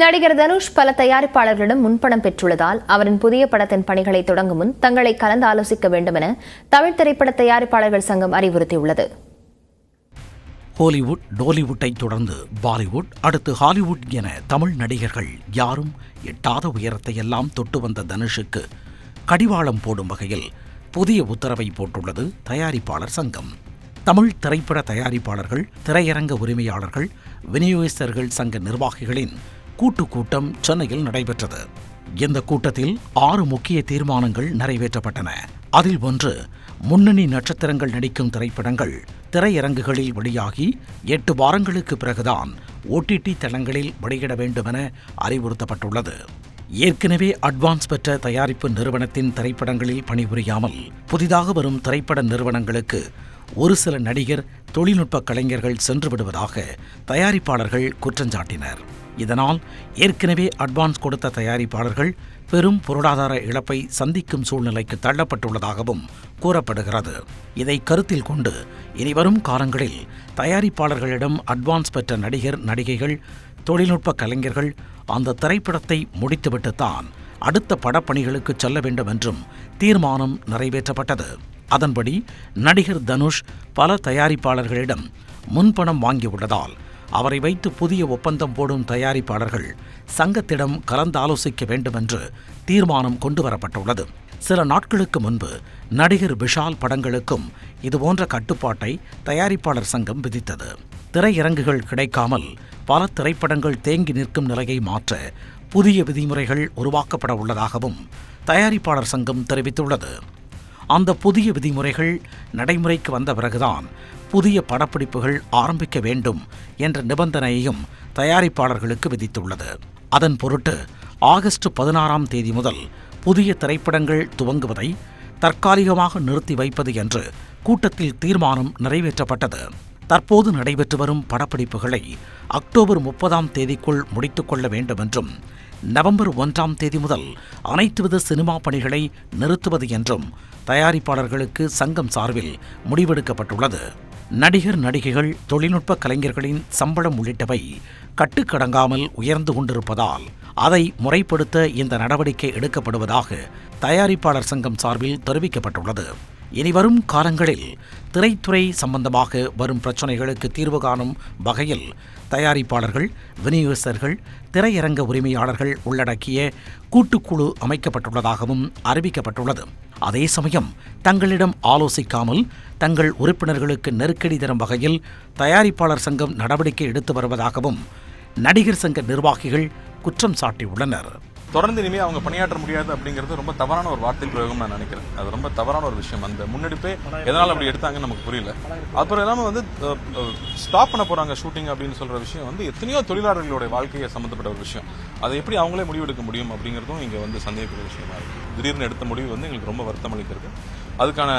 நடிகர் தனுஷ் பல தயாரிப்பாளர்களிடம் முன்பணம் பெற்றுள்ளதால் அவரின் புதிய படத்தின் பணிகளை தொடங்கும் முன் தங்களை கலந்து ஆலோசிக்க வேண்டும் என தமிழ் திரைப்பட தயாரிப்பாளர்கள் சங்கம் அறிவுறுத்தியுள்ளது. ஹாலிவுட், டோலிவுட்டை தொடர்ந்து பாலிவுட், அடுத்து ஹாலிவுட் என தமிழ் நடிகர்கள் யாரும் எட்டாத உயரத்தையெல்லாம் தொட்டு வந்த தனுஷுக்கு கடிவாளம் போடும் வகையில் புதிய உத்தரவை போட்டுள்ளது தயாரிப்பாளர் சங்கம். தமிழ் திரைப்பட தயாரிப்பாளர்கள், திரையரங்க உரிமையாளர்கள், விநியோகஸ்தர்கள் சங்க நிர்வாகிகளின் கூட்டம் சென்னையில் நடைபெற்றது. இந்த கூட்டத்தில் 6 முக்கிய தீர்மானங்கள் நிறைவேற்றப்பட்டன. அதில் ஒன்று, முன்னணி நட்சத்திரங்கள் நடிக்கும் திரைப்படங்கள் திரையரங்குகளில் வெளியாகி 8 வாரங்களுக்கு பிறகுதான் OTT தளங்களில் வெளியிட வேண்டுமென அறிவுறுத்தப்பட்டுள்ளது. ஏற்கனவே அட்வான்ஸ் பெற்ற தயாரிப்பு நிறுவனத்தின் திரைப்படங்களில் பணிபுரியாமல் புதிதாக வரும் திரைப்பட நிறுவனங்களுக்கு ஒரு சில நடிகர், தொழில்நுட்ப கலைஞர்கள் சென்று விடுவதாக தயாரிப்பாளர்கள் குற்றஞ்சாட்டினர். இதனால் ஏற்கனவே அட்வான்ஸ் கொடுத்த தயாரிப்பாளர்கள் பெரும் பொருளாதார இழப்பை சந்திக்கும் சூழ்நிலைக்கு தள்ளப்பட்டுள்ளதாகவும் கூறப்படுகிறது. இதை கருத்தில் கொண்டு இனிவரும் காலங்களில் தயாரிப்பாளர்களிடம் அட்வான்ஸ் பெற்ற நடிகர், நடிகைகள், தொழில்நுட்ப கலைஞர்கள் அந்த திரைப்படத்தை முடித்துவிட்டுத்தான் அடுத்த படப்பணிகளுக்கு செல்ல வேண்டும் என்றும் தீர்மானம் நிறைவேற்றப்பட்டது. அதன்படி நடிகர் தனுஷ் பல தயாரிப்பாளர்களிடம் முன்பணம் வாங்கியுள்ளதால் அவரை வைத்து புதிய ஒப்பந்தம் போடும் தயாரிப்பாளர்கள் சங்கத்திடம் கலந்தாலோசிக்க வேண்டும் என்று தீர்மானம் கொண்டுவரப்பட்டுள்ளது. சில நாட்களுக்கு முன்பு நடிகர் விஷால் படங்களுக்கும் இதுபோன்ற கட்டுப்பாட்டை தயாரிப்பாளர் சங்கம் விதித்தது. திரையரங்குகள் கிடைக்காமல் பல திரைப்படங்கள் தேங்கி நிற்கும் நிலையை மாற்ற புதிய விதிமுறைகள் உருவாக்கப்பட உள்ளதாகவும் தயாரிப்பாளர் சங்கம் தெரிவித்துள்ளது. அந்த புதிய விதிமுறைகள் நடைமுறைக்கு வந்த பிறகுதான் புதிய படப்பிடிப்புகள் ஆரம்பிக்க வேண்டும் என்ற நிபந்தனையையும் தயாரிப்பாளர்களுக்கு விதித்துள்ளது. அதன் பொருட்டு ஆகஸ்ட் 16ஆம் தேதி முதல் புதிய திரைப்படங்கள் துவங்குவதை தற்காலிகமாக நிறுத்தி வைப்பது என்று கூட்டத்தில் தீர்மானம் நிறைவேற்றப்பட்டது. தற்போது நடைபெற்று வரும் படப்பிடிப்புகளை அக்டோபர் 30ஆம் தேதிக்குள் முடித்துக்கொள்ள வேண்டும் என்றும், நவம்பர் 1ஆம் தேதி முதல் அனைத்துவித சினிமா பணிகளை நிறுத்துவது என்றும் தயாரிப்பாளர்களுக்கு சங்கம் சார்பில் முடிவெடுக்கப்பட்டுள்ளது. நடிகர், நடிகைகள், தொழில்நுட்ப கலைஞர்களின் சம்பளம் உள்ளிட்டவை கட்டுக்கடங்காமல் உயர்ந்து கொண்டிருப்பதால் அதை முறைப்படுத்த இந்த நடவடிக்கை எடுக்கப்படுவதாக தயாரிப்பாளர் சங்கம் சார்பில் தெரிவிக்கப்பட்டுள்ளது. இனிவரும் காலங்களில் திரைத்துறை சம்பந்தமாக வரும் பிரச்சினைகளுக்கு தீர்வு காணும் வகையில் தயாரிப்பாளர்கள், விநியோகஸ்தர்கள், திரையரங்க உரிமையாளர்கள் உள்ளடக்கிய கூட்டுக்குழு அமைக்கப்பட்டுள்ளதாகவும் அறிவிக்கப்பட்டுள்ளது. அதே சமயம் தங்களிடம் ஆலோசிக்காமல் தங்கள் உறுப்பினர்களுக்கு நெருக்கடி தரும் வகையில் தயாரிப்பாளர் சங்கம் நடவடிக்கை எடுத்து வருவதாகவும் நடிகர் சங்க நிர்வாகிகள் குற்றம் சாட்டியுள்ளனர். தொடர்ந்து இனிமேல் அவங்க பணியாற்ற முடியாது அப்படிங்கிறது ரொம்ப தவறான ஒரு வார்த்தை பிரயோகம் நான் நினைக்கிறேன். அது ரொம்ப தவறான ஒரு விஷயம். அந்த முன்னெடுப்பே எதனால் அப்படி எடுத்தாங்கன்னு நமக்கு புரியல. அப்புறம் இல்லாமல் ஸ்டாப் பண்ண போறாங்க ஷூட்டிங் அப்படின்னு சொல்ற விஷயம் எத்தனையோ தொழிலாளர்களுடைய வாழ்க்கையை சம்பந்தப்பட்ட ஒரு விஷயம். அதை எப்படி அவங்களே முடிவெடுக்க முடியும் அப்படிங்கிறதும் இங்கே சந்தேகக்கூடிய விஷயமா இருக்கு. திடீர்னு எடுத்த முடிவு எங்களுக்கு ரொம்ப வருத்தம் அளிக்கிறது. அதுக்கான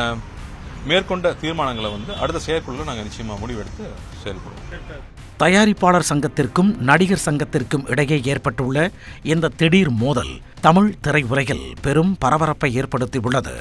மேற்கொண்ட தீர்மானங்களை அடுத்த செயற்குழுல நாங்கள் நிச்சயமா முடிவெடுத்து செயல்படுவோம். தயாரிப்பாளர் சங்கத்திற்கும் நடிகர் சங்கத்திற்கும் இடையே ஏற்பட்டுள்ள இந்த திடீர் மோதல் தமிழ் திரையுலகில் பெரும் பரபரப்பை ஏற்படுத்தியுள்ளது.